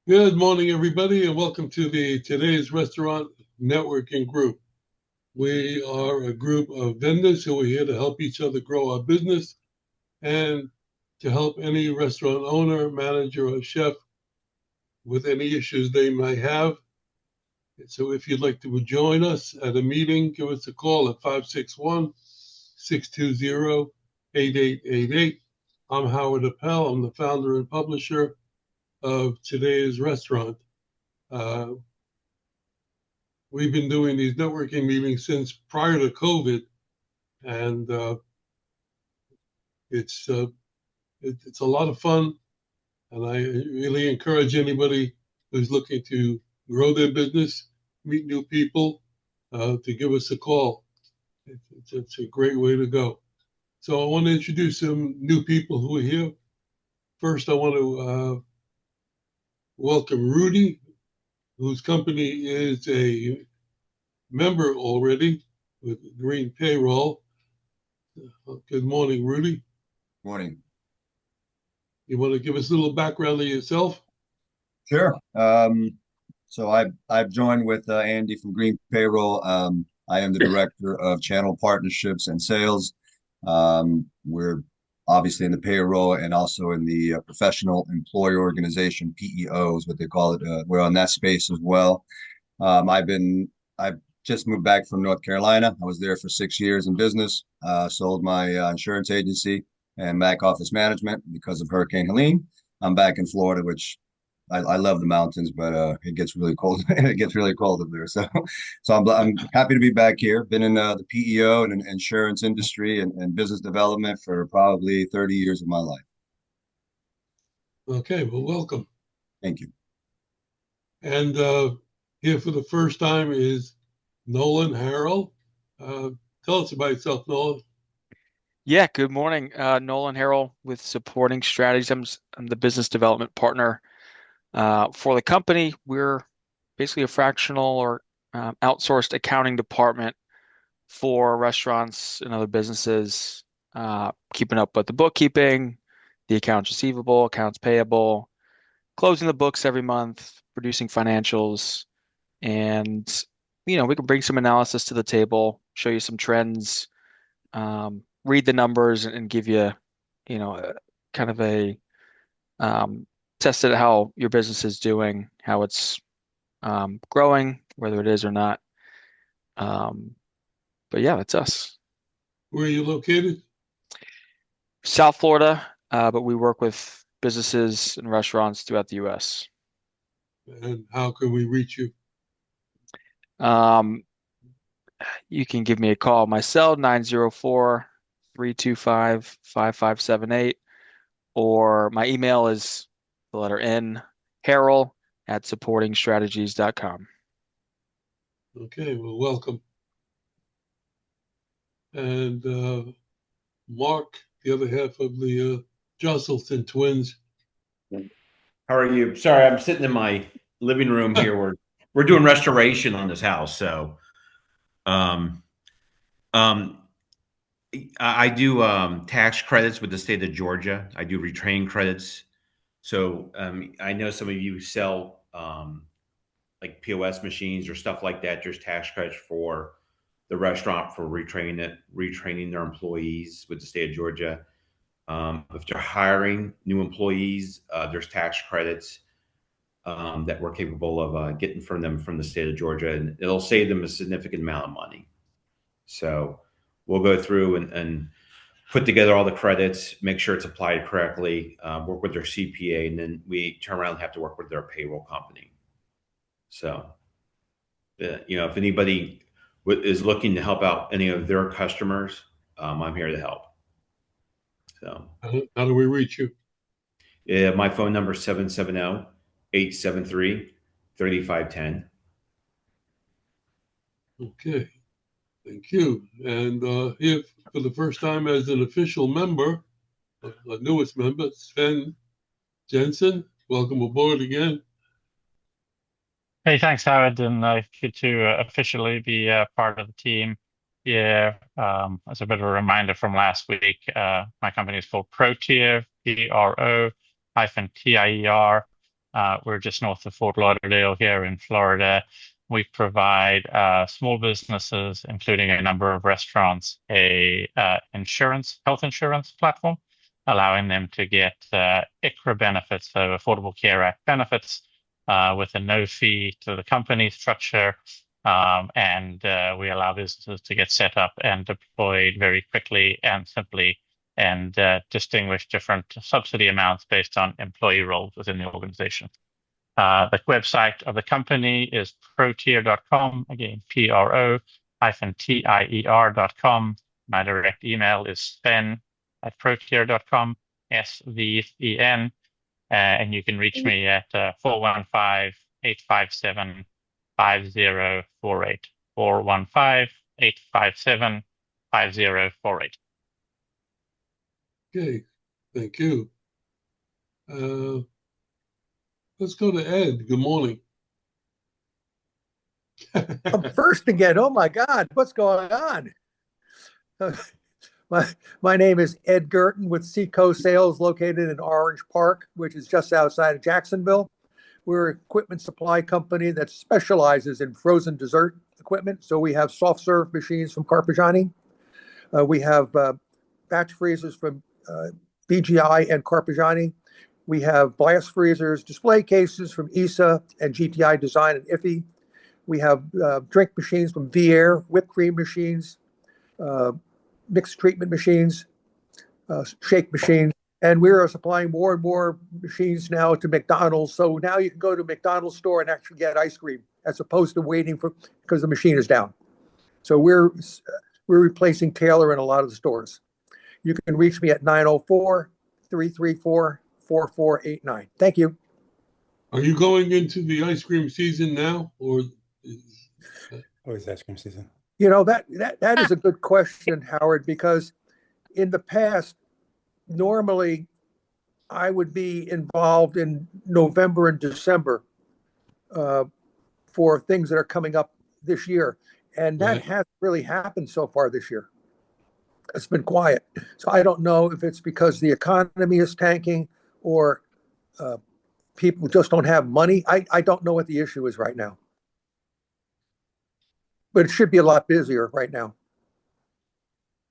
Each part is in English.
Good morning, everybody, and welcome to the Today's Restaurant Networking Group. We are a group of vendors who are here to help each other grow our business and to help any restaurant owner, manager, or chef with any issues they might have. So if you'd like to join us at a meeting, give us a call at 561-620-8888. I'm Howard Appel. I'm the founder and publisher of Today's Restaurant. We've been doing these networking meetings since prior to COVID, and it's a lot of fun. And I really encourage anybody who's looking to grow their business, meet new people, to give us a call. It's a great way to go. So I want to introduce some new people who are here. First, I want to welcome Rudy, whose company is a member already with Green Payroll. Good morning, Rudy. Morning. You want to give us a little background of yourself? Sure. So I've joined with Andy from Green Payroll. I am the director of channel partnerships and sales. We're obviously in the payroll and also in the professional employer organization, PEO is what they call it. We're on that space as well. I've just moved back from North Carolina. I was there for 6 years in business, sold my insurance agency and back office management because of Hurricane Helene. I'm back in Florida, which I love the mountains, but it gets really cold. It gets really cold up there. So I'm happy to be back here. Been in the PEO and insurance industry and business development for probably 30 years of my life. Okay, well, welcome. Thank you. And here for the first time is Nolan Harrill. Tell us about yourself, Nolan. Yeah, good morning. Nolan Harrill with Supporting Strategies. I'm the business development partner for the company. We're basically a fractional or outsourced accounting department for restaurants and other businesses, keeping up with the bookkeeping, the accounts receivable, accounts payable, closing the books every month, producing financials, and we can bring some analysis to the table, show you some trends, read the numbers and give you, kind of a test at how your business is doing, how it's growing, whether it is or not. But yeah, that's us. Where are you located? South Florida, but we work with businesses and restaurants throughout the U.S. And how can we reach you? Um, you can give me a call. My cell, 904-325-5578, or my email is the letter N, Harrill at supportingstrategies.com. Okay, well, welcome. And Mark, the other half of the Josselson twins. How are you? Sorry, I'm sitting in my living room here. We're doing restoration on this house, so um, um, I do tax credits with the state of Georgia. I do retraining credits. So I know some of you sell like POS machines or stuff like that. There's tax credits for the restaurant for retraining their employees with the state of Georgia. If they're hiring new employees, there's tax credits that we're capable of getting from them from the state of Georgia, and it'll save them a significant amount of money. So we'll go through and put together all the credits, make sure it's applied correctly, work with their CPA, and then we turn around and have to work with their payroll company. So, if anybody is looking to help out any of their customers, I'm here to help. So, how do we reach you? yeah, my phone number is 770-873-3510. Okay, thank you. And here for the first time as an official member, the newest member, Sven Jensen. Welcome aboard again. Hey, thanks, Howard, and good to officially be part of the team. Yeah, as a bit of a reminder from last week, my company is called Pro-Tier, Pro-Tier. We're just north of Fort Lauderdale here in Florida. We provide small businesses, including a number of restaurants, a health insurance platform, allowing them to get ICHRA benefits, so Affordable Care Act benefits, with a no fee to the company structure. And we allow businesses to get set up and deployed very quickly and simply, and distinguish different subsidy amounts based on employee roles within the organization. The website of the company is protier.com, again, pro-tier.com. My direct email is sven@protier.com, SVEN, and you can reach me at 415-857-5048, 415-857-5048. Okay, thank you. Let's go to Ed. Good morning. I'm first again. Oh my God, what's going on? My name is Ed Gerton with Seacoast Sales, located in Orange Park, which is just outside of Jacksonville. We're an equipment supply company that specializes in frozen dessert equipment. So we have soft serve machines from Carpigiani. We have batch freezers from BGI and Carpigiani. We have blast freezers, display cases from ESA and GTI Design and IFI. We have drink machines from V-Air, whipped cream machines, mixed treatment machines, shake machines. And we are supplying more and more machines now to McDonald's. So now you can go to a McDonald's store and actually get ice cream as opposed to waiting because the machine is down. So we're replacing Taylor in a lot of the stores. You can reach me at 904-334-4489. Thank you. Are you going into the ice cream season now, or Always ice cream season? You know, that is a good question, Howard, because in the past, normally I would be involved in November and December for things that are coming up this year. And that Right. hasn't really happened so far this year. It's been quiet. So I don't know if it's because the economy is tanking or people just don't have money. I don't know what the issue is right now. But it should be a lot busier right now.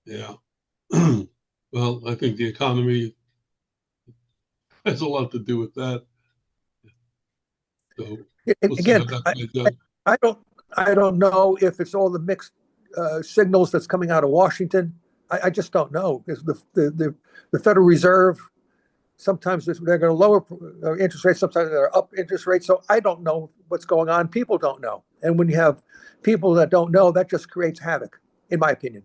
Yeah. Well, I think the economy has a lot to do with that. So we'll see Again, how that plays out. I don't know if it's all the mixed signals that's coming out of Washington. I just don't know. Because the Federal Reserve, sometimes they're going to lower interest rates, sometimes they're up interest rates. So I don't know what's going on. People don't know. And when you have people that don't know, that just creates havoc, in my opinion.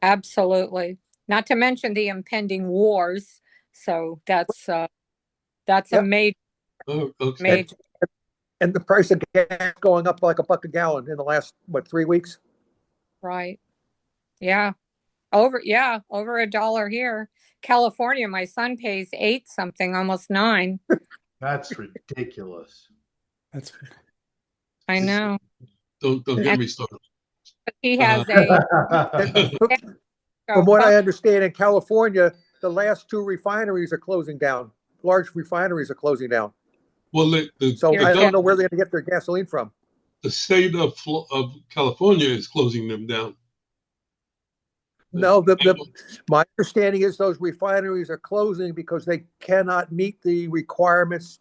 Absolutely. Not to mention the impending wars. So that's a major, Oh, okay. major. And the price of gas going up like $1 a gallon in the last, 3 weeks? Right. Yeah. Over $1 here. California, my son pays 8 something, almost 9. That's ridiculous. That's I know. Don't get And me started. he has a From what I understand, in California, the last 2 refineries are closing down. Large refineries are closing down. Well, So I don't know the, where they're going to get their gasoline from. the state of California is closing them down. No, my understanding is those refineries are closing because they cannot meet the requirements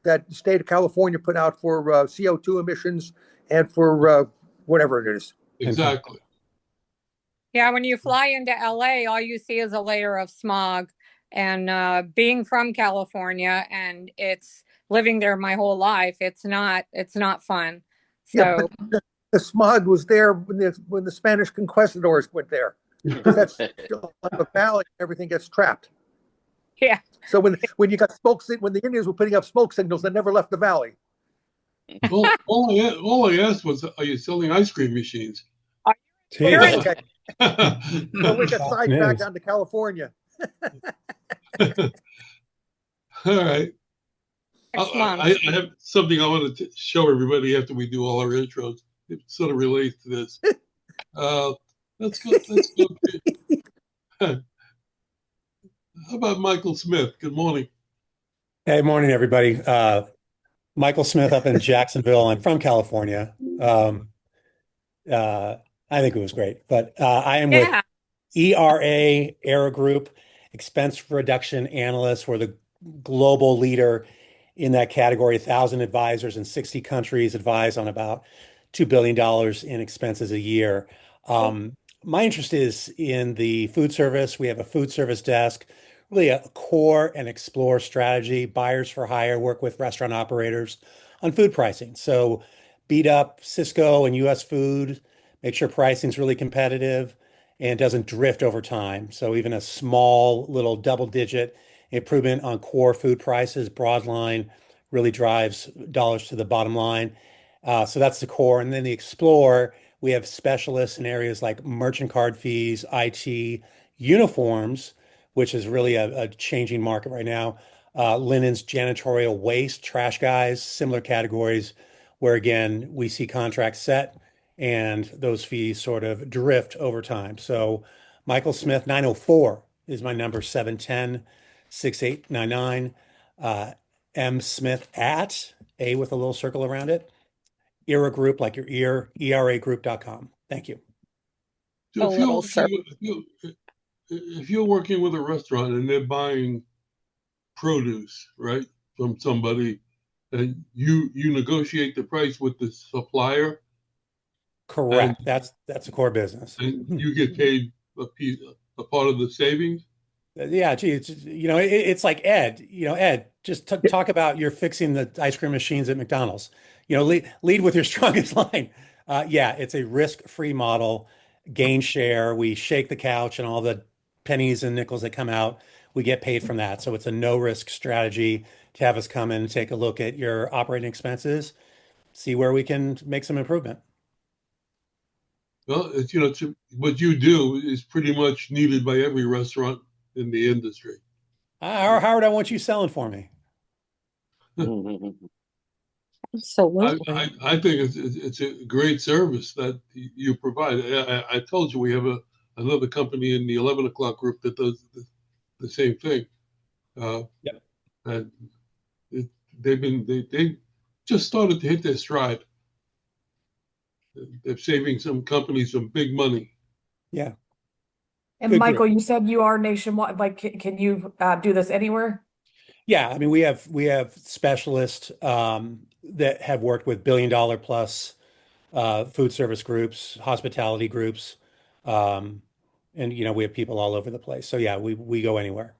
that the state of California put out for CO2 emissions and for whatever it is. Exactly. Yeah, when you fly into LA, all you see is a layer of smog. And being from California and it's living there my whole life, it's not fun. Yeah, So but the smog was there when the Spanish conquistadors went there. Because that's still like a valley, everything gets trapped. yeah. So when you got when the Indians were putting up smoke signals, they never left the valley. Well, all I asked was, are you selling ice cream machines? Okay. Jeez. So we got News. sidetracked down to California. All right. Next I month. have something I wanted to show everybody after we do all our intros. It sort of relates to this. Let's go. How about Michael Smith? Good morning. Hey, morning, everybody. Michael Smith up in Jacksonville. I'm from California. Uh, I think it was great, but I am with Yeah. Era Group, expense reduction analyst. We're the global leader in that category. 1,000 advisors in 60 countries advise on about $2 billion in expenses a year. My interest is in the food service. We have a food service desk, really a core and explore strategy. Buyers for hire, work with restaurant operators on food pricing. So beat up Cisco and US Food, make sure pricing's really competitive and doesn't drift over time. So even a small little double-digit improvement on core food prices, broad line, really drives dollars to the bottom line. So that's the core. And then the explore, we have specialists in areas like merchant card fees, IT, uniforms, which is really a changing market right now. Linens, janitorial waste, trash guys, similar categories where again, we see contracts set and those fees sort of drift over time. So Michael Smith, 904 is my number, 710-6899. M Smith at A with a little circle around it. Era Group, like your ear, eragroup.com. Thank you. So A little circle. if you're working with a restaurant and they're buying produce, right, from somebody, and you negotiate the price with the supplier, Correct. That's a core business. and you get paid a part of the savings. Yeah, gee, it's like Ed. Ed, just talk about you're fixing the ice cream machines at McDonald's. Lead with your strongest line. Yeah, it's a risk-free model, gain share. We shake the couch and all the pennies and nickels that come out, we get paid from that. So it's a no-risk strategy to have us come in and take a look at your operating expenses, see where we can make some improvement. Well, what you do is pretty much needed by every restaurant in the industry. Howard, I want you selling for me. Absolutely. I think it's a great service that you provide. I told you we have another company in the 11 o'clock group that does the same thing. Yep. And they just started to hit their stride. They're saving some companies some big money. Yeah. And Good Michael, group. you said you are nationwide. Like, can you do this anywhere? Yeah, I mean, we have specialists that have worked with billion-dollar plus food service groups, hospitality groups, and we have people all over the place. So yeah, we go anywhere.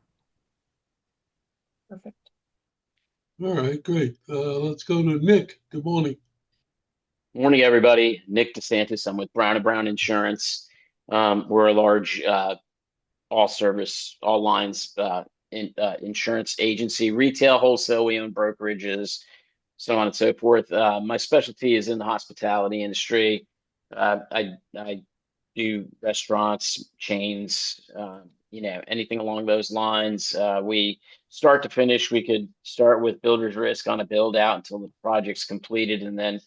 Perfect. All right, great. Let's go to Nick. Good morning. Morning, everybody. Nick DeSantis. I'm with Brown & Brown Insurance. We're a large all service, all lines insurance agency, retail, wholesale. We own brokerages, so on and so forth. My specialty is in the hospitality industry. I do restaurants, chains, anything along those lines. We start to finish, we could start with builder's risk on a build out until the project's completed, and then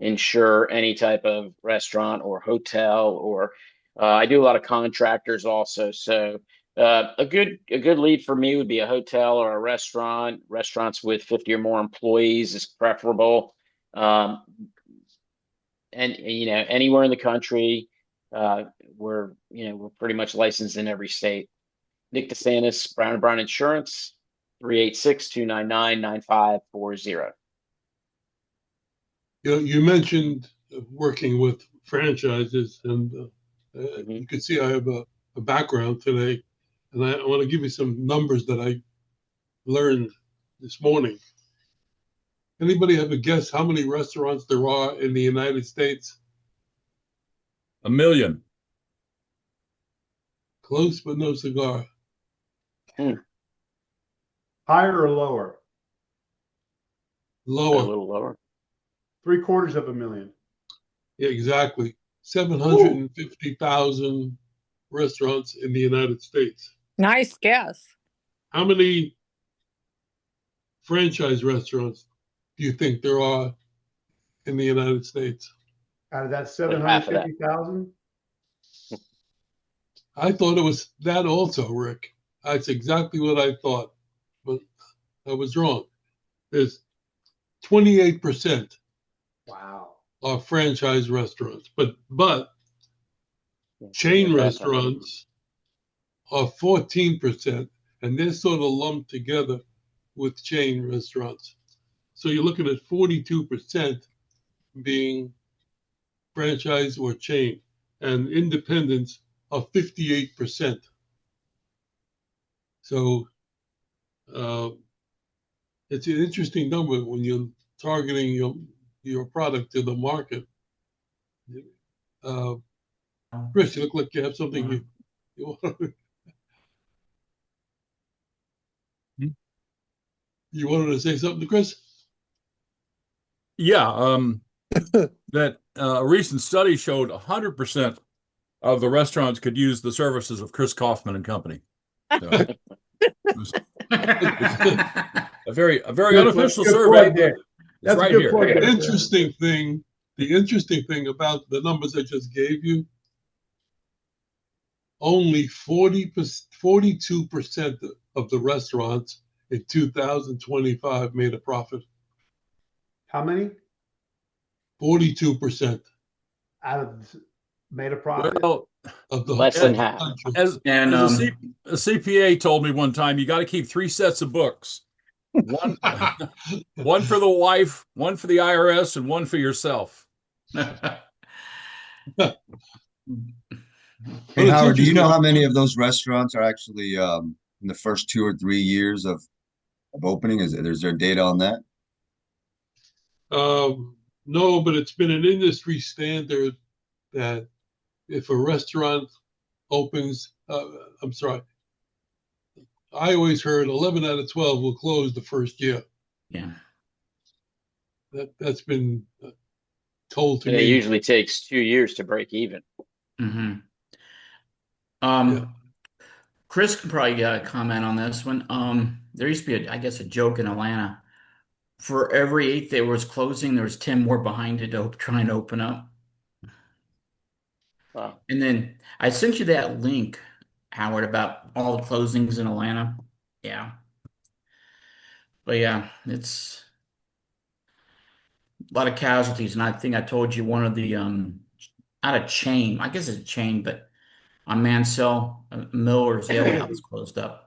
insure any type of restaurant or hotel, or I do a lot of contractors also. So a good lead for me would be a hotel or a restaurant. Restaurants with 50 or more employees is preferable. And anywhere in the country, we're pretty much licensed in every state. Nick DeSantis, Brown & Brown Insurance, 386-299-9540. You mentioned working with franchises, and you can see I have a background today, and I want to give you some numbers that I learned this morning. Anybody have a guess how many restaurants there are in the United States? 1 million. Close, but no cigar. Higher or lower? Lower. A little lower. 750,000. Yeah, exactly. 750,000 restaurants in the United States. Nice guess. How many franchise restaurants do you think there are in the United States? Out of that Like half of that. 750,000? I thought it was that also, Rick. That's exactly what I thought. But I was wrong. There's 28% Wow. are franchise restaurants, but Yeah, chain that- restaurants are 14%, and they're sort of lumped together with chain restaurants. So you're looking at 42% being franchise or chain, and independents are 58%. So it's an interesting number when you're targeting your product to the market. Chris, you look like you have something you want. You wanted to say something, Chris? Yeah, that a recent study showed 100% of the restaurants could use the services of Chris Kaufman and Company. So, a very unofficial survey. It's right here. The interesting thing about the numbers I just gave you, only 42% of the restaurants in 2025 made a profit. How many 42% out of made a profit? Well, of the Less than half. country. as a CPA told me one time, you got to keep 3 sets of books. One for the wife, one for the IRS, and one for yourself. Hey, Howard, do you know how many of those restaurants are actually in the first 2 or 3 years of opening? Is there data on that? No, but it's been an industry standard that if a restaurant opens, I'm sorry, I always heard 11 out of 12 will close the first year. Yeah. That's been told to And me. it usually takes 2 years to break even. Mm-hmm. Yeah. Chris can probably comment on this one. There used to be, I guess, a joke in Atlanta. For every 8 that was closing, there was 10 more behind it to try and open up. Wow. And then I sent you that link, Howard, about all the closings in Atlanta. Yeah. But yeah, it's a lot of casualties. And I think I told you one of the, not a chain, I guess it's a chain, but on Mansell, Miller's Ale House closed up.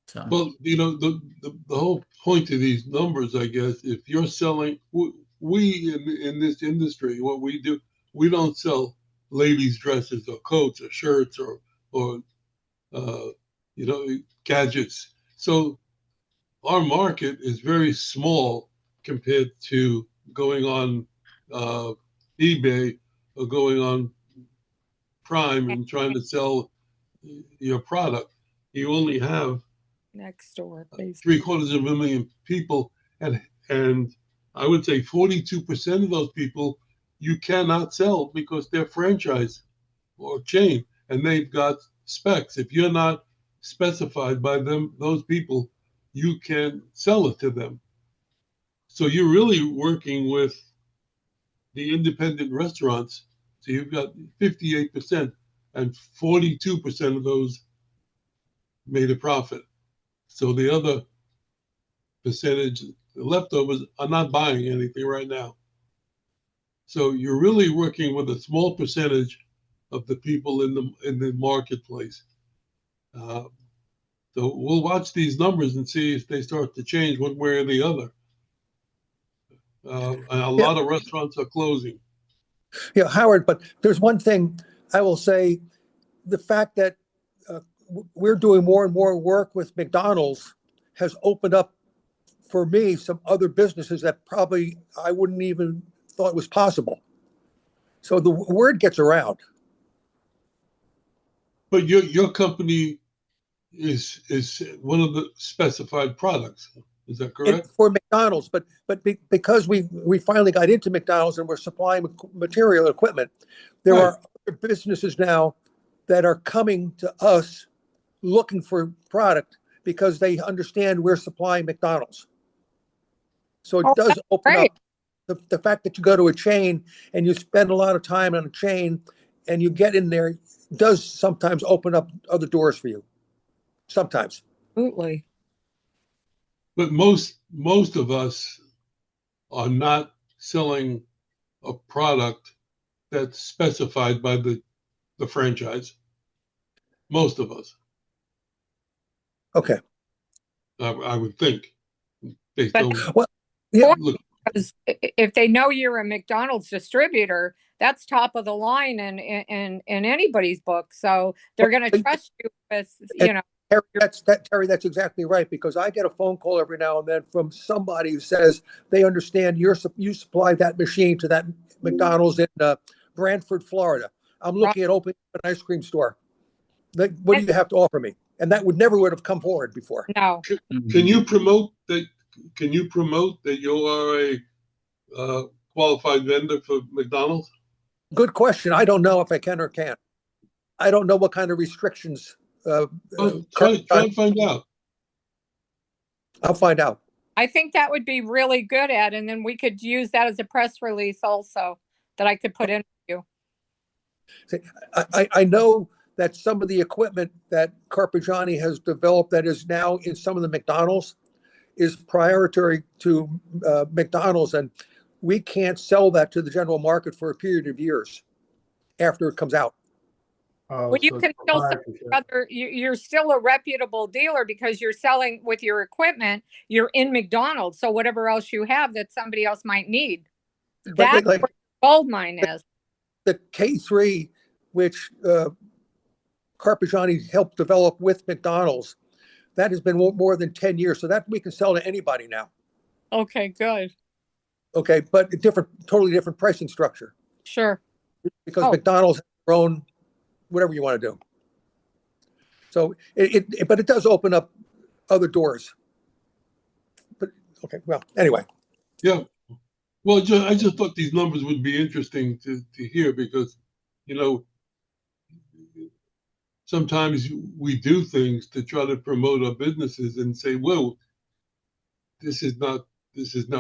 So. Well, the whole point of these numbers, I guess, if you're selling, we in this industry, what we do, we don't sell ladies' dresses or coats or shirts or gadgets. So our market is very small compared to going on eBay or going on Prime and trying to sell your product. You only have next door, please. 750,000 people, and I would say 42% of those people you cannot sell because they're franchise or chain, and they've got specs. If you're not specified by them, those people, you can't sell it to them. So you're really working with the independent restaurants. So you've got 58%, and 42% of those made a profit. So the other percentage, the leftovers, are not buying anything right now. So you're really working with a small percentage of the people in the marketplace. So we'll watch these numbers and see if they start to change one way or the other. A lot of restaurants are closing. Yeah, Howard, but there's one thing I will say, the fact that we're doing more and more work with McDonald's has opened up for me some other businesses that probably I wouldn't even thought was possible. So the word gets around. But your company is one of the specified products. Is that correct? For McDonald's, but because we finally got into McDonald's and we're supplying material equipment, there are other businesses now that are coming to us looking for product because they understand we're supplying McDonald's. So it does open up the fact that you go to a chain and you spend a lot of time on a chain and you get in there does sometimes open up other doors for you. Sometimes. Absolutely. But most of us are not selling a product that's specified by the franchise. Most of us, Okay. I would think, based But on Well, yeah. look. because if they know you're a McDonald's distributor, that's top of the line in anybody's book. So they're going to trust you with, you know. Terry, that's exactly right, because I get a phone call every now and then from somebody who says they understand you supply that machine to that McDonald's in Brantford, Florida. I'm looking at opening an ice cream store. What do you have to offer me? And that would have come forward before. No. Can you promote that? Can you promote that you are a qualified vendor for McDonald's? Good question. I don't know if I can or can't. I don't know what kind of restrictions. Try and find out. I'll find out. I think that would be really good, Ed, and then we could use that as a press release also that I could put in you. I know that some of the equipment that Carpigiani has developed that is now in some of the McDonald's is priority to McDonald's, and we can't sell that to the general market for a period of years after it comes out. Oh, Well, you so can it's still sell proprietary. you're still a reputable dealer because you're selling with your equipment. You're in McDonald's, so whatever else you have that somebody else might need, that's like where the gold mine is. The K3, which Carpigiani helped develop with McDonald's, that has been more than 10 years, so that we can sell to anybody now. Okay, good. Okay, but totally different pricing structure. Sure. Because McDonald's has their own, whatever you want to do. So but it does open up other doors. But okay, well, anyway. Yeah. Well, I just thought these numbers would be interesting to hear because, you know, sometimes we do things to try to promote our businesses and say, well, this is not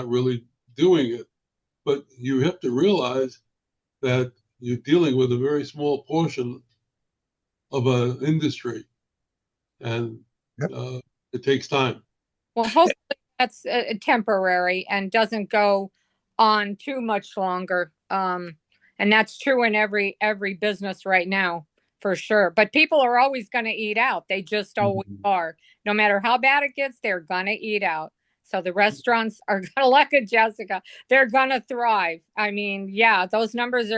really doing it. But you have to realize that you're dealing with a very small portion of an industry, and it takes time. Well, hopefully that's temporary and doesn't go on too much longer. And that's true in every business right now, for sure. But people are always going to eat out. They just always are. No matter how bad it gets, they're going to eat out. So the restaurants are going to, look at Jessica, they're going to thrive. I mean, yeah, those numbers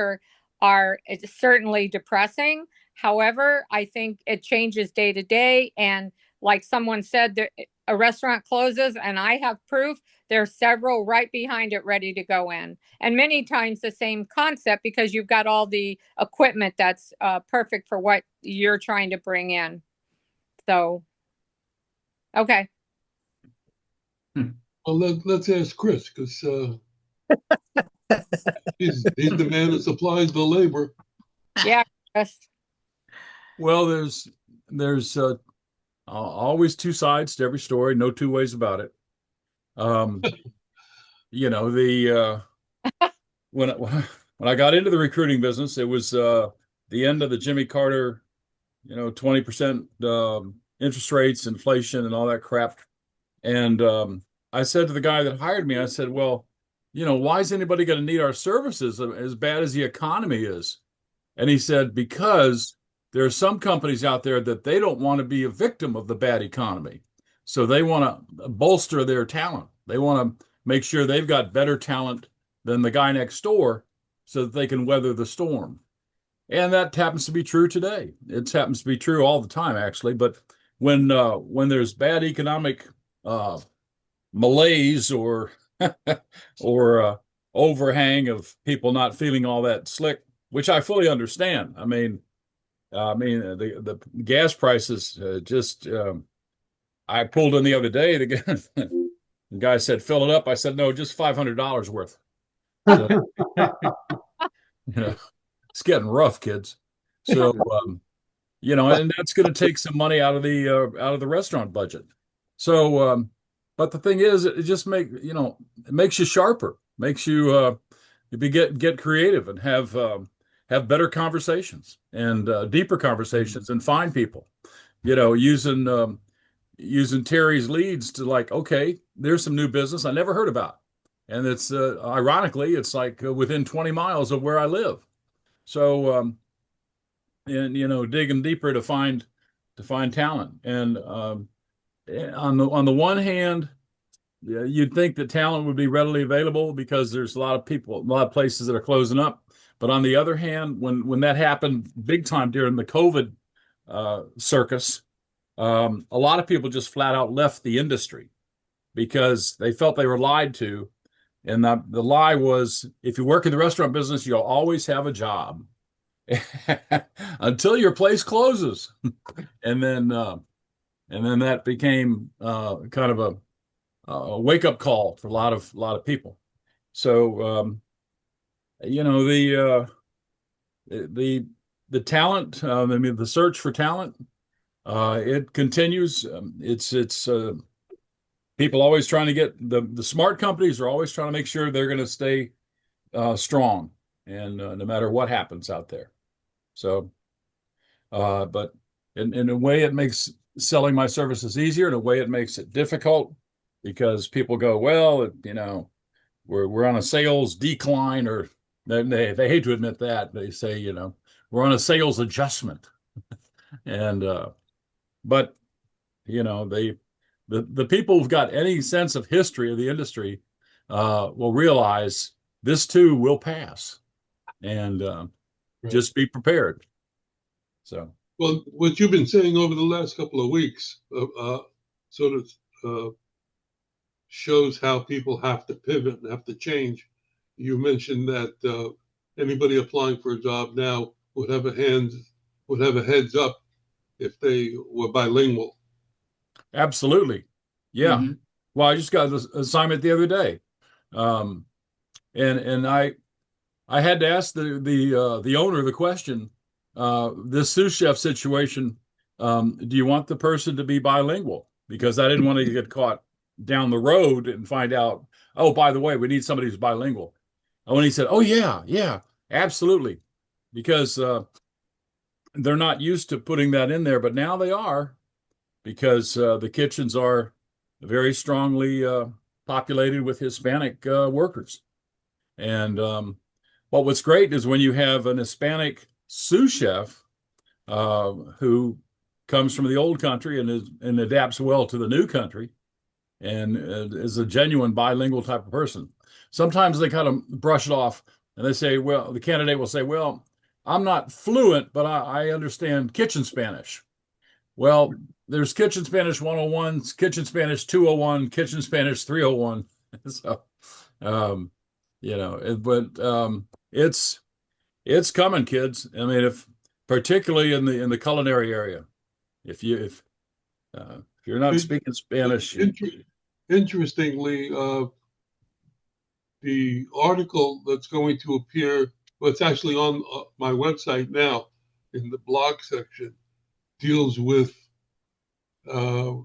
are certainly depressing. However, I think it changes day to day. And like someone said, a restaurant closes and I have proof, there's several right behind it ready to go in. And many times the same concept because you've got all the equipment that's perfect for what you're trying to bring in. So, okay. Well, let's ask Chris because he's the man that supplies the labor. Yeah, Chris. Well, there's always two sides to every story. No two ways about it. You know, when I got into the recruiting business, it was the end of the Jimmy Carter, 20% interest rates, inflation, and all that crap. And I said to the guy that hired me, I said, well, why is anybody going to need our services as bad as the economy is? And he said, because there are some companies out there that they don't want to be a victim of the bad economy. So they want to bolster their talent. They want to make sure they've got better talent than the guy next door so that they can weather the storm. And that happens to be true today. It happens to be true all the time, actually. But when there's bad economic malaise or overhang of people not feeling all that slick, which I fully understand. I mean, the gas prices I pulled in the other day. The guy said, fill it up. I said, no, just $500 worth. So, it's getting rough, kids. So, and that's going to take some money out of the restaurant budget. So, but the thing is, it just it makes you sharper, makes you get creative and have better conversations and deeper conversations and find people, using using Terry's leads to like, okay, there's some new business I never heard about. And it's ironically, it's like within 20 miles of where I live. So, and digging deeper to find talent. And on the one hand, you'd think that talent would be readily available because there's a lot of people, a lot of places that are closing up. But on the other hand, when that happened big time during the COVID circus, a lot of people just flat out left the industry because they felt they were lied to. And the lie was, if you work in the restaurant business, you'll always have a job until your place closes. And then that became kind of a wake up call for a lot of people. So the talent, I mean, the search for talent, it continues. It's people always trying to get the smart companies are always trying to make sure they're going to stay strong, and no matter what happens out there. So, but in a way, it makes selling my services easier. In a way, it makes it difficult because people go, well, we're on a sales decline, or they hate to admit that. They say, we're on a sales adjustment, and but the people who've got any sense of history of the industry will realize this too will pass, and just be prepared. So, well, what you've been saying over the last couple of weeks sort of shows how people have to pivot and have to change. You mentioned that anybody applying for a job now would have a heads up if they were bilingual. Absolutely. Yeah. Well, I just got this assignment the other day. And I had to ask the owner the question, this sous chef situation, do you want the person to be bilingual? Because I didn't want to get caught down the road and find out, oh, by the way, we need somebody who's bilingual. Oh, and he said, oh yeah, absolutely. Because they're not used to putting that in there, but now they are, because the kitchens are very strongly populated with Hispanic workers. And but what's great is when you have an Hispanic sous chef who comes from the old country and adapts well to the new country, and is a genuine bilingual type of person. Sometimes they kind of brush it off and they say, well, the candidate will say, well, I'm not fluent, but I understand kitchen Spanish. Well, there's Kitchen Spanish 101, Kitchen Spanish 201, Kitchen Spanish 301. So, but it's coming, kids. I mean, if particularly in the culinary area, if you're not speaking Spanish. Interestingly, the article that's going to appear, well, it's actually on my website now in the blog section, deals with the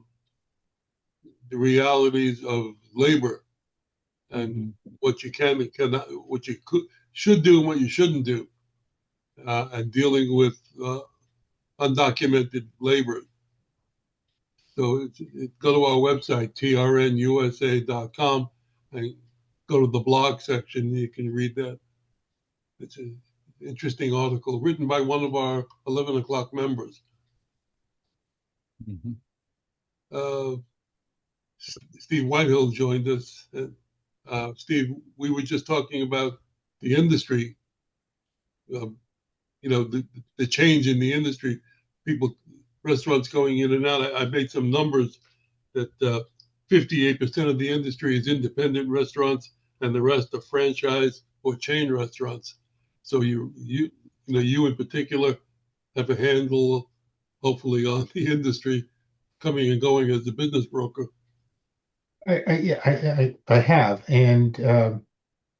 realities of labor and what you can and cannot, what you should do and what you shouldn't do, and dealing with undocumented labor. So go to our website, trnusa.com, and go to the blog section. You can read that. It's an interesting article written by one of our 11 o'clock members. Steve Whitehill joined us. Steve, we were just talking about the industry, the change in the industry, restaurants going in and out. I made some numbers that 58% of the industry is independent restaurants, and the rest are franchise or chain restaurants. So you in particular have a handle, hopefully, on the industry coming and going as a business broker. I have, and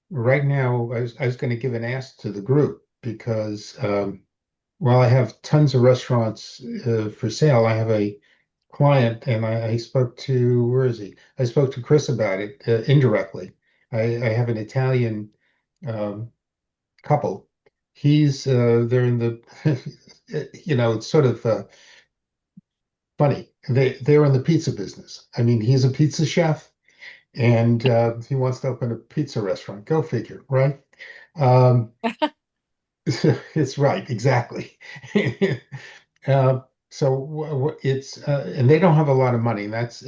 right now I was going to give an ask to the group because while I have tons of restaurants for sale, I have a client, and I spoke to, where is he? I spoke to Chris about it indirectly. I have an Italian couple. They're in the, it's sort of funny. they're in the pizza business. I mean, he's a pizza chef, and he wants to open a pizza restaurant. Go figure, right? Um, it's right, exactly. Uh, it's and they don't have a lot of money. And that's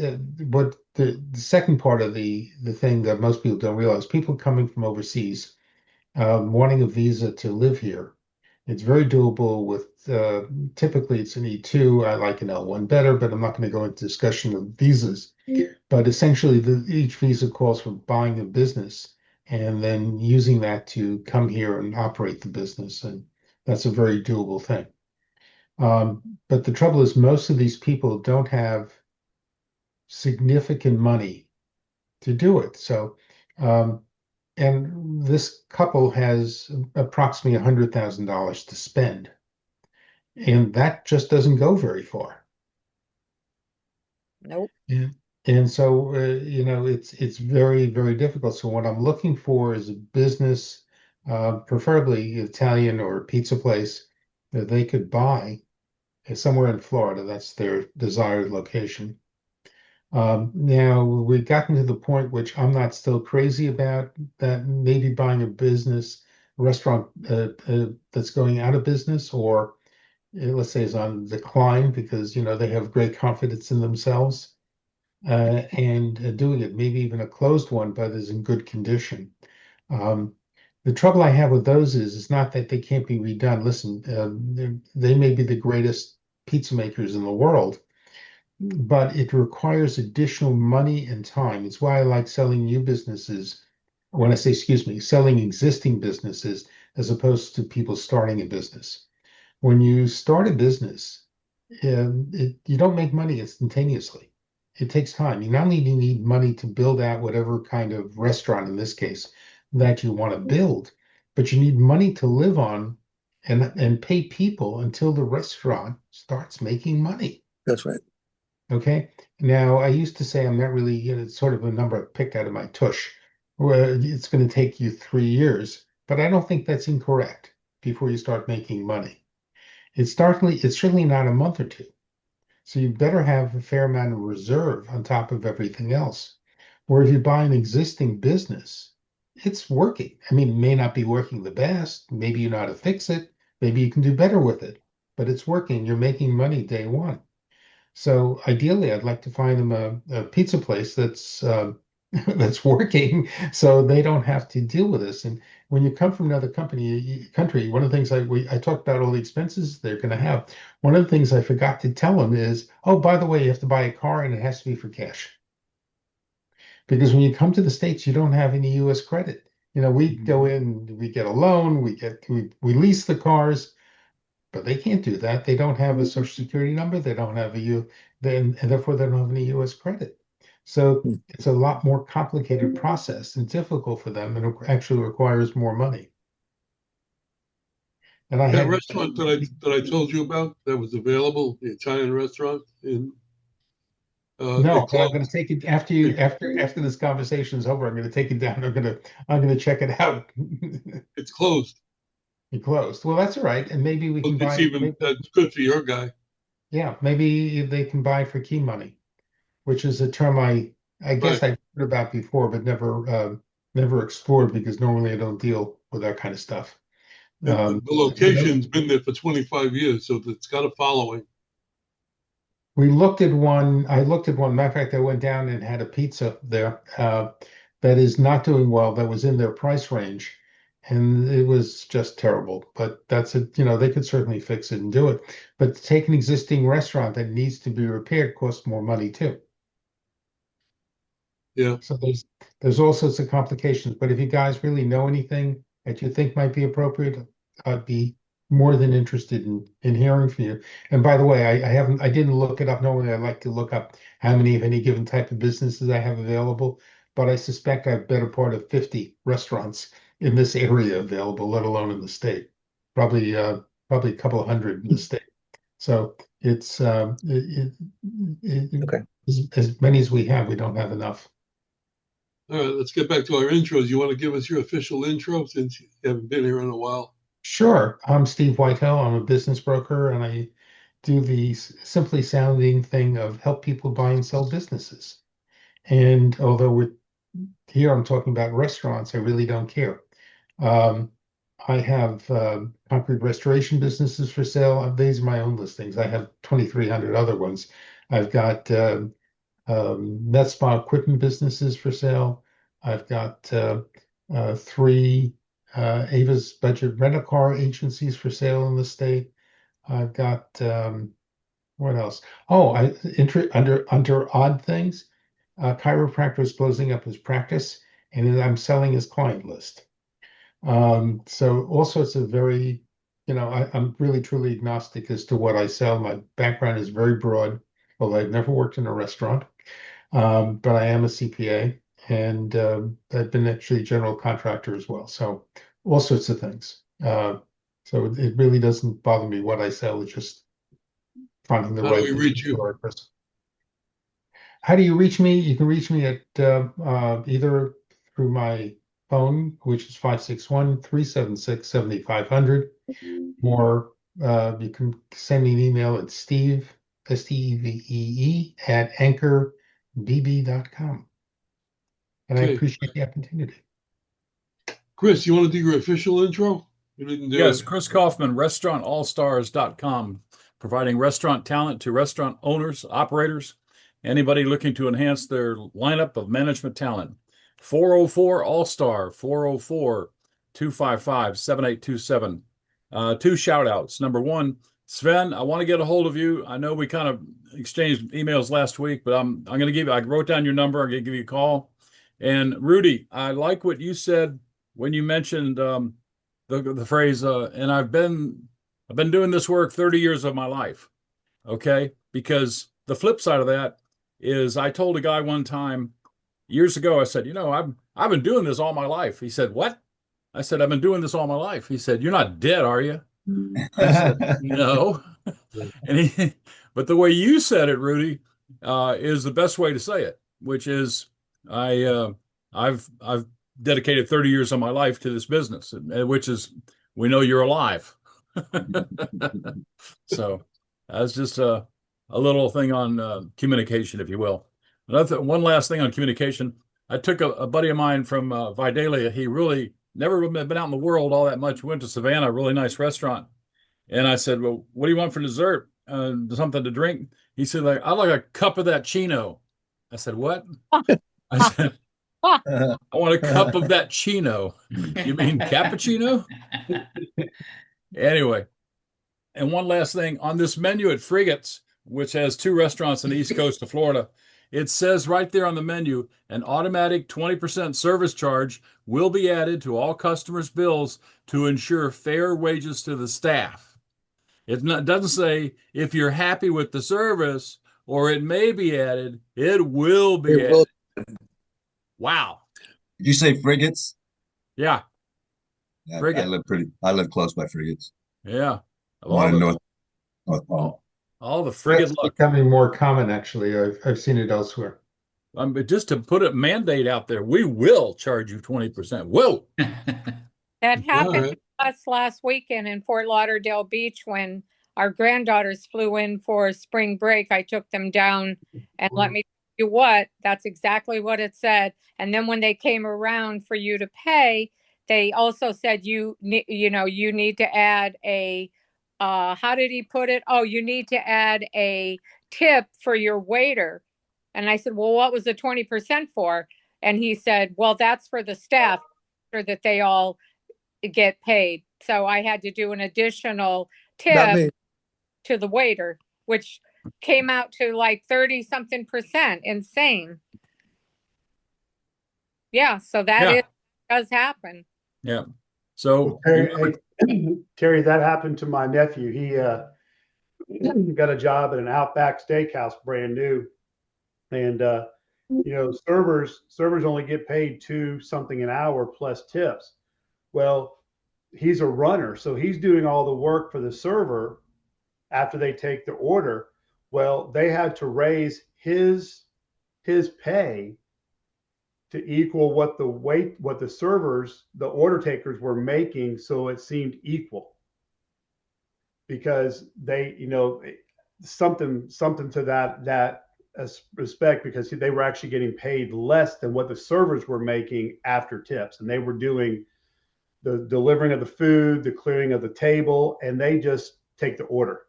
what the second part of the thing that most people don't realize. People coming from overseas, wanting a visa to live here. It's very doable with typically it's an E2. I like an L1 better, but I'm not going to go into discussion of visas. But essentially, each visa calls for buying a business and then using that to come here and operate the business, and that's a very doable thing. But the trouble is, most of these people don't have significant money to do it. So, and this couple has approximately $100,000 to spend, and that just doesn't go very far. Nope. And so, it's very, very difficult. So what I'm looking for is a business, preferably Italian or a pizza place that they could buy somewhere in Florida. That's their desired location. Now we've gotten to the point which I'm not still crazy about, that maybe buying a business, restaurant that's going out of business, or let's say is on decline because they have great confidence in themselves, and doing it, maybe even a closed one, but is in good condition. Um, the trouble I have with those is it's not that they can't be redone. Listen, they may be the greatest pizza makers in the world, but it requires additional money and time. It's why I like selling new businesses. When I say, excuse me, selling existing businesses as opposed to people starting a business. When you start a business, you don't make money instantaneously. It takes time. You not only need money to build out whatever kind of restaurant, in this case, that you want to build, but you need money to live on and pay people until the restaurant starts making money. That's right. Okay. Now, I used to say I'm not really, it's sort of a number I picked out of my tush, where it's going to take you 3 years, but I don't think that's incorrect before you start making money. It's certainly not a month or two. So you better have a fair amount of reserve on top of everything else. Where if you buy an existing business, it's working. I mean, it may not be working the best. Maybe you know how to fix it. Maybe you can do better with it, but it's working. You're making money day one. So ideally, I'd like to find them a pizza place that's that's working, so they don't have to deal with this. And when you come from another country, one of the things I talked about all the expenses they're going to have. One of the things I forgot to tell them is, oh, by the way, you have to buy a car and it has to be for cash. Because when you come to the States, you don't have any U.S. credit. We go in, we get a loan, we lease the cars. But they can't do that. They don't have a social security number. They don't have and therefore they don't have any U.S. credit. So it's a lot more complicated process and difficult for them, and it actually requires more money. And I That had restaurant that I told you about that was available, the Italian restaurant in no, it but I'm going closed. to take it after this conversation is over. I'm going to take it down. I'm going to check it out. It's closed. It closed. Well, that's all right, and maybe we can buy. That's good for your guy. Yeah, maybe they can buy for key money, which is a term I guess Right. I've heard about before, but never explored because normally I don't deal with that kind of stuff. The location's been there for 25 years, so it's got a following. We looked at one. I looked at one. Matter of fact, I went down and had a pizza there that is not doing well. That was in their price range, and it was just terrible. But that's it. They could certainly fix it and do it. But to take an existing restaurant that needs to be repaired costs more money too. Yeah. So there's all sorts of complications. But if you guys really know anything that you think might be appropriate, I'd be more than interested in hearing from you. And by the way, I didn't look it up. Normally, I like to look up how many of any given type of businesses I have available. But I suspect I have better part of 50 restaurants in this area available, let alone in the state. Probably a couple of hundred in the state. So it's Okay. as many as we have, we don't have enough. All right, let's get back to our intros. You want to give us your official intro since you haven't been here in a while? Sure. I'm Steve Whitehill. I'm a business broker and I do the simply sounding thing of help people buy and sell businesses. And although I'm talking about restaurants, I really don't care. I have concrete restoration businesses for sale. These are my own listings. I have 2,300 other ones. I've got med spa equipment businesses for sale. I've got three Ava's budget rental car agencies for sale in the state. I've got what else? Oh, under odd things, chiropractor is closing up his practice, and I'm selling his client list. So all sorts of very, I'm really truly agnostic as to what I sell. My background is very broad, although I've never worked in a restaurant. But I am a CPA, and I've been actually a general contractor as well. So all sorts of things. So it really doesn't bother me what I sell. It's just finding the How right do we reach you? person. How do you reach me? You can reach me at either through my phone, which is 561-376-7500, or you can send me an email at Steve, Stevee, at anchorbb.com. And I Okay. appreciate the opportunity. Chris, you want to do your official intro? You didn't do Yes, it. Chris Kaufman, restaurantallstars.com, providing restaurant talent to restaurant owners, operators, anybody looking to enhance their lineup of management talent. 404 All-Star, 404-255-7827. Two shout outs. Number one, Sven, I want to get a hold of you. I know we kind of exchanged emails last week, but I'm going to give you, I wrote down your number. I'm going to give you a call. And Rudy, I like what you said when you mentioned the phrase, and I've been doing this work 30 years of my life. Okay. Because the flip side of that is I told a guy one time years ago, I said, I've been doing this all my life. He said, what? I said, I've been doing this all my life. He said, you're not dead, are you? I said, no. But the way you said it, Rudy, is the best way to say it, which is I've dedicated 30 years of my life to this business, which is, we know you're alive. So that's just a little thing on communication, if you will. One last thing on communication. I took a buddy of mine from Vidalia. He really never been out in the world all that much. Went to Savannah, a really nice restaurant. And I said, well, what do you want for dessert? Something to drink? He said, I'd like a cup of that Chino. I said, what? I said, I want a cup of that Chino. You mean cappuccino? Anyway, and one last thing on this menu at Frigates, which has two restaurants on the east coast of Florida, it says right there on the menu, an automatic 20% service charge will be added to all customers' bills to ensure fair wages to the staff. It doesn't say if you're happy with the service or it may be added, it will be added. Wow. Did you say Frigates? Yeah. I live close by Frigates. Yeah. North Palm. All the frigate That's luck. becoming more common, actually. I've seen it elsewhere. Just to put a mandate out there, we will charge you 20%. Whoa. That happened to us last weekend in Fort Lauderdale Beach when our granddaughters flew in for spring break. I took them down, and let me tell you what, that's exactly what it said. And then when they came around for you to pay, they also said you need to add a how did he put it? Oh, you need to add a tip for your waiter. And I said, well, what was the 20% for? And he said, well, that's for the staff, so that they all get paid. So I had to do an additional tip to the waiter, which came out to like 30-something%. Insane. Yeah, so that does happen. Yeah. So Terry, that happened to my nephew. He got a job at an Outback Steakhouse, brand new, and servers only get paid $2 an hour plus tips. Well, he's a runner, so he's doing all the work for the server after they take the order. Well, they had to raise his pay to equal what the servers, the order takers, were making, so it seemed equal. Because they, something to that respect, because they were actually getting paid less than what the servers were making after tips, and they were doing the delivering of the food, the clearing of the table, and they just take the order.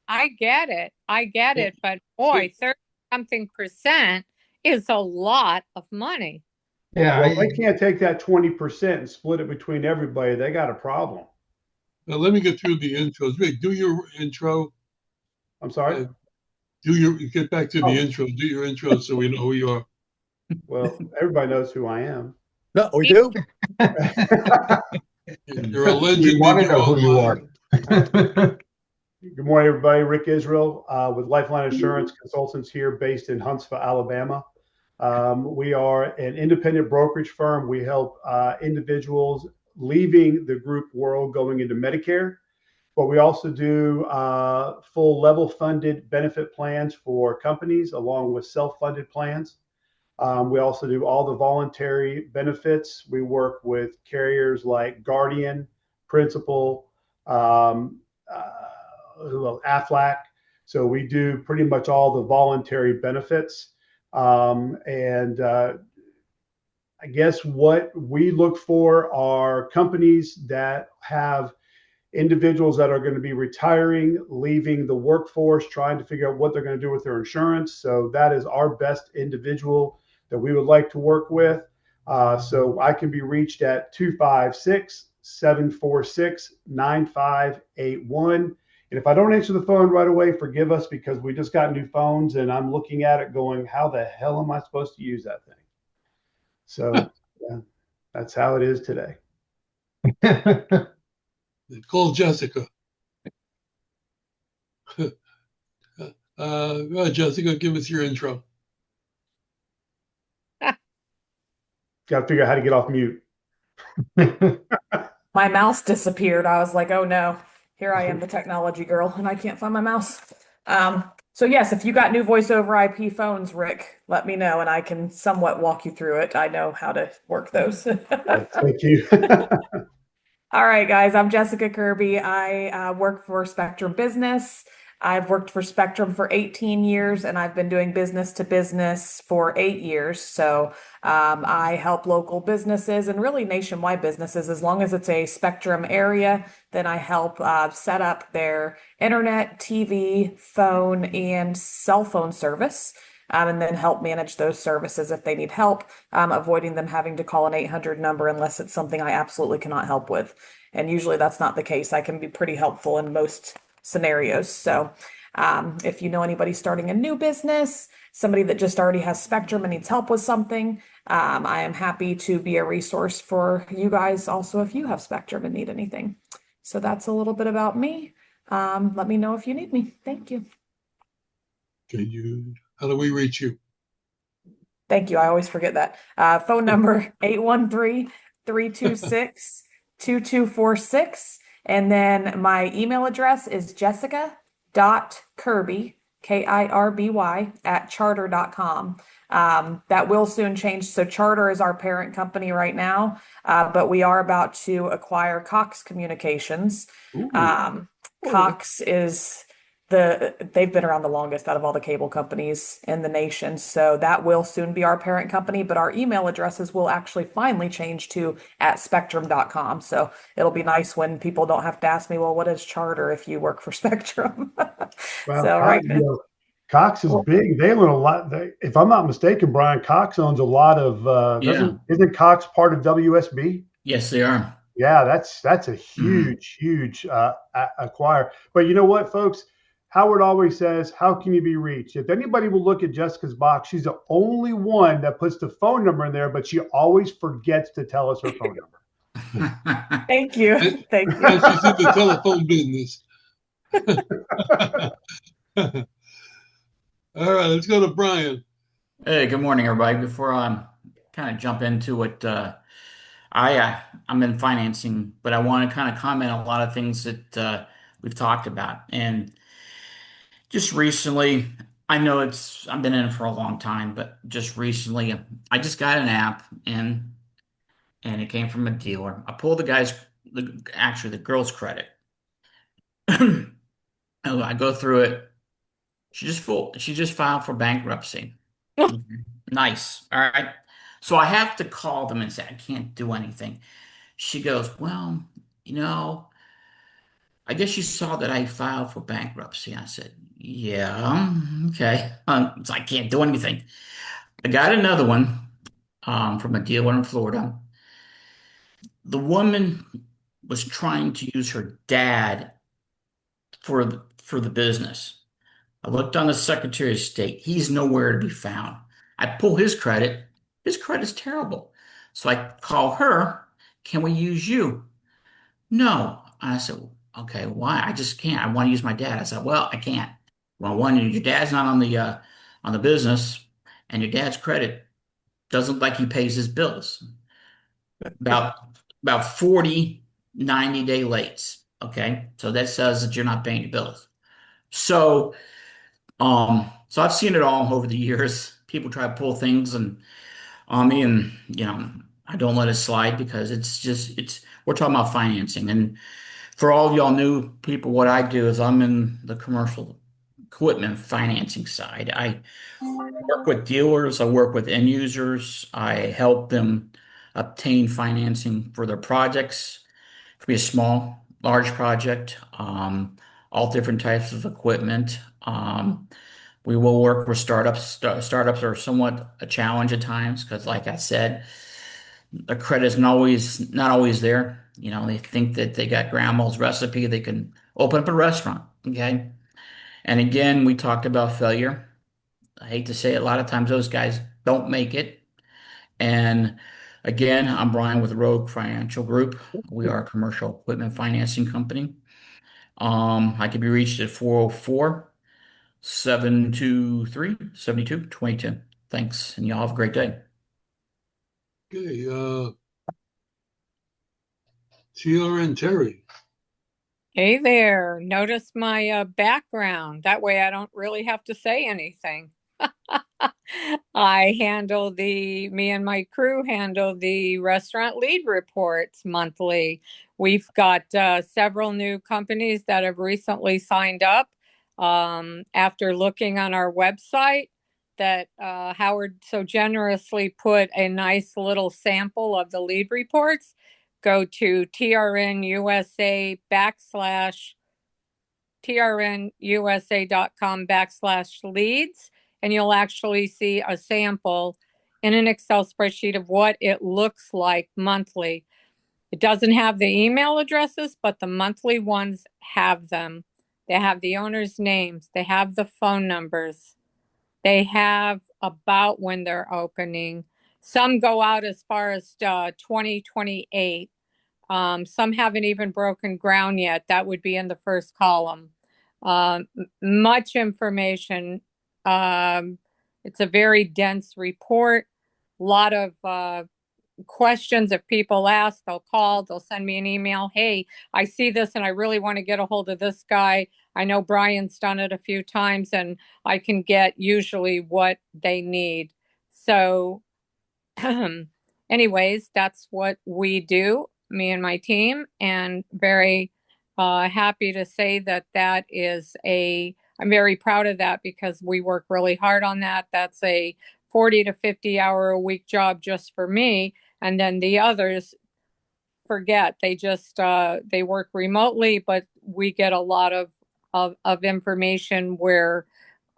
I get it. I get Well, it. But so, boy, 30 something percent is a lot of money. Yeah, Well, they can't take that 20% and split it between everybody. They got a problem. now let me get through the intros. Rick, do your intro. I'm sorry. Get back to the intro. Do your intro so we know who you are. Well, everybody knows who I am. No, we do. You're a legend. We want to in know your who own you line. are. Good morning, everybody. Rick Israel with Lifeline Insurance Consultants here, based in Huntsville, Alabama. We are an independent brokerage firm. We help individuals leaving the group world going into Medicare, but we also do full level funded benefit plans for companies along with self-funded plans. We also do all the voluntary benefits. We work with carriers like Guardian, Principal, Aflac. So we do pretty much all the voluntary benefits. And I guess what we look for are companies that have individuals that are going to be retiring, leaving the workforce, trying to figure out what they're going to do with their insurance. So that is our best individual that we would like to work with. So I can be reached at 256-746-9581. And if I don't answer the phone right away, forgive us, because we just got new phones and I'm looking at it going, how the hell am I supposed to use that thing? So yeah, that's how it is today. Call Jessica. Jessica, give us your intro. Got to figure out how to get off mute. My mouse disappeared. I was like, oh no, here I am, the technology girl, and I can't find my mouse. So yes, if you got new voice over IP phones, Rick, let me know and I can somewhat walk you through it. I know how to work those. Thank you. All right, guys, I'm Jessica Kirby. I work for Spectrum Business. I've worked for Spectrum for 18 years and I've been doing business to business for 8 years. So I help local businesses and really nationwide businesses, as long as it's a Spectrum area, then I help set up their internet, TV, phone, and cell phone service. And then help manage those services if they need help, avoiding them having to call an 800 number unless it's something I absolutely cannot help with. And usually that's not the case. I can be pretty helpful in most scenarios. So if you know anybody starting a new business, somebody that just already has Spectrum and needs help with something, I am happy to be a resource for you guys also if you have Spectrum and need anything. So that's a little bit about me. Let me know if you need me. Thank you. How do we reach you? Thank you. I always forget that. Phone number 813-326-2246. And then my email address is jessica.kirby, Kirby, @charter.com. That will soon change. So Charter is our parent company right now, but we are about to acquire Cox Communications. Cox is they've been around the longest out of all the cable companies in the nation. So that will soon be our parent company, but our email addresses will actually finally change to @spectrum.com. So it'll be nice when people don't have to ask me, well, what is Charter if you work for Spectrum? Well, So Cox, right. Cox is big. They own a lot. If I'm not mistaken, Brian, Cox owns a lot of, isn't Cox part of WSB? Yes, they are. Yeah, that's a huge acquire. But you know what, folks? Howard always says, how can you be reached? If anybody will look at Jessica's box, she's the only one that puts the phone number in there, but she always forgets to tell us her phone number. Thank you. Thank you. And she's in the telephone business. All right, let's go to Brian. Hey, good morning, everybody. Before I kind of jump into what I'm in financing, but I want to kind of comment on a lot of things that we've talked about. And just recently, I know I've been in it for a long time, but just recently, I just got an app and it came from a dealer. I pulled the girl's credit. I go through it. She just filed for bankruptcy. Okay. Nice. All right. So I have to call them and say I can't do anything. She goes, well, you know, I guess you saw that I filed for bankruptcy. I said, yeah, okay. So I can't do anything. I got another one from a dealer in Florida. The woman was trying to use her dad for the business. I looked on the Secretary of State. He's nowhere to be found. I pull his credit. His credit's terrible. So I call her. Can we use you? No. I said, okay, why? I just can't. I want to use my dad. I said, well, I can't. Well, one, your dad's not on the business, and your dad's credit doesn't look like he pays his bills. About about 40 90-day lates. Okay. So that says that you're not paying your bills. So I've seen it all over the years. People try to pull things and on me, and I don't let it slide because it's we're talking about financing. And for all of y'all new people, what I do is I'm in the commercial equipment financing side. I work with dealers, I work with end users, I help them obtain financing for their projects. It could be a small, large project, all different types of equipment. We will work with startups. Startups are somewhat a challenge at times because, like I said, the credit is not always there. They think that they got grandma's recipe, they can open up a restaurant. Okay. And again, we talked about failure. I hate to say it, a lot of times those guys don't make it. And again, I'm Brian with Rogue Financial Group. We are a commercial equipment financing company. I can be reached at 404 723 7222. Thanks, and y'all have a great day. Okay, TRN Terry. Hey there. Notice my background. That way I don't really have to say anything. Me and my crew handle the restaurant lead reports monthly. We've got several new companies that have recently signed up after looking on our website that Howard so generously put a nice little sample of the lead reports. Go to trnusa.com/leads, and you'll actually see a sample in an Excel spreadsheet of what it looks like monthly. It doesn't have the email addresses, but the monthly ones have them. They have the owners' names. They have the phone numbers. They have about when they're opening. Some go out as far as 2028. Some haven't even broken ground yet. That would be in the first column. Much information. It's a very dense report. A lot of questions. If people ask, they'll call, they'll send me an email. Hey, I see this and I really want to get a hold of this guy. I know Brian's done it a few times and I can get usually what they need. So anyways, that's what we do, me and my team, and very happy to say that I'm very proud of that because we work really hard on that. That's a 40 to 50 hour a week job just for me. And then the others forget, they work remotely, but we get a lot of information where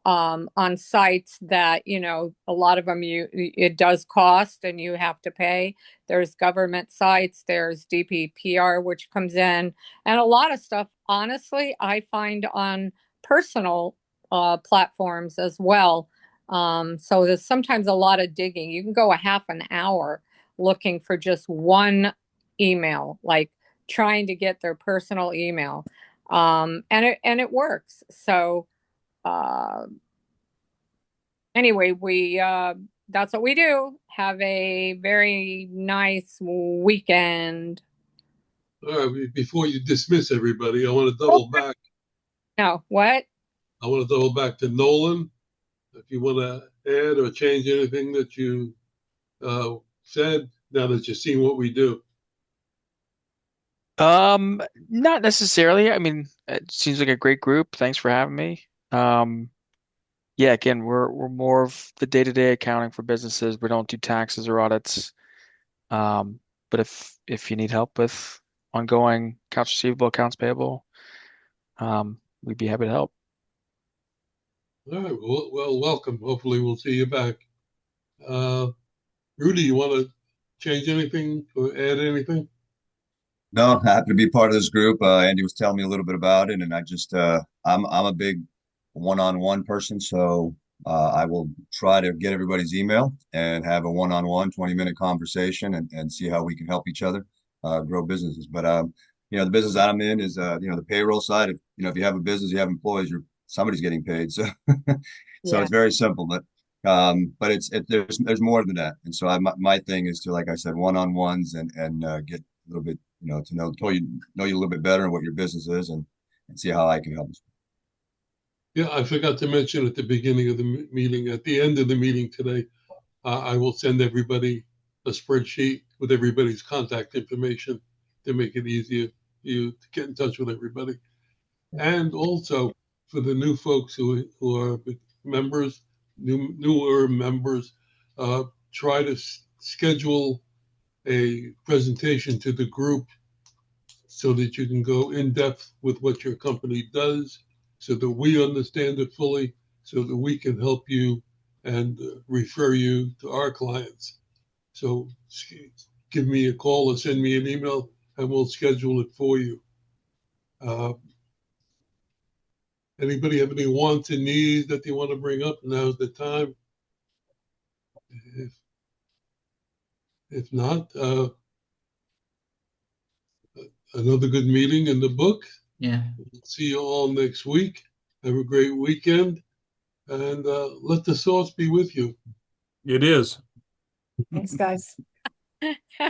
on sites that, a lot of them it does cost and you have to pay. There's government sites, there's DPPR, which comes in, and a lot of stuff, honestly, I find on personal platforms as well. So there's sometimes a lot of digging. You can go a half an hour looking for just one email, like trying to get their personal email. And it works. So anyway, that's what we do. Have a very nice weekend. All right, before you dismiss everybody, I want to double back. No, what? I want to double back to Nolan. If you want to add or change anything that you said, now that you've seen what we do. Not necessarily. I mean, it seems like a great group. Thanks for having me. Yeah, again, we're more of the day-to-day accounting for businesses. We don't do taxes or audits. But if you need help with ongoing accounts receivable, accounts payable, we'd be happy to help. All right. Well, welcome. Hopefully, we'll see you back. Rudy, you want to change anything or add anything? No, happy to be part of this group. Andy was telling me a little bit about it, and I'm a big one-on-one person, so I will try to get everybody's email and have a one-on-one 20-minute conversation and see how we can help each other grow businesses. But the business that I'm in is the payroll side. If you have a business, you have employees, somebody's getting paid. So so Yeah. it's very simple, but there's more than that. And so my thing is to, like I said, one-on-ones and get a little bit, to know you a little bit better and what your business is and see how I can help. Yeah, I forgot to mention at the beginning of the meeting, at the end of the meeting today, I will send everybody a spreadsheet with everybody's contact information to make it easier for you to get in touch with everybody. And also for the new folks who are members, newer members, try to schedule a presentation to the group so that you can go in depth with what your company does, so that we understand it fully, so that we can help you and refer you to our clients. So give me a call or send me an email and we'll schedule it for you. Anybody have any wants and needs that they want to bring up? Now's the time. If not, another good meeting in the book. Yeah. We'll see you all next week. Have a great weekend, and let the sauce be with you. It is. Thanks, guys.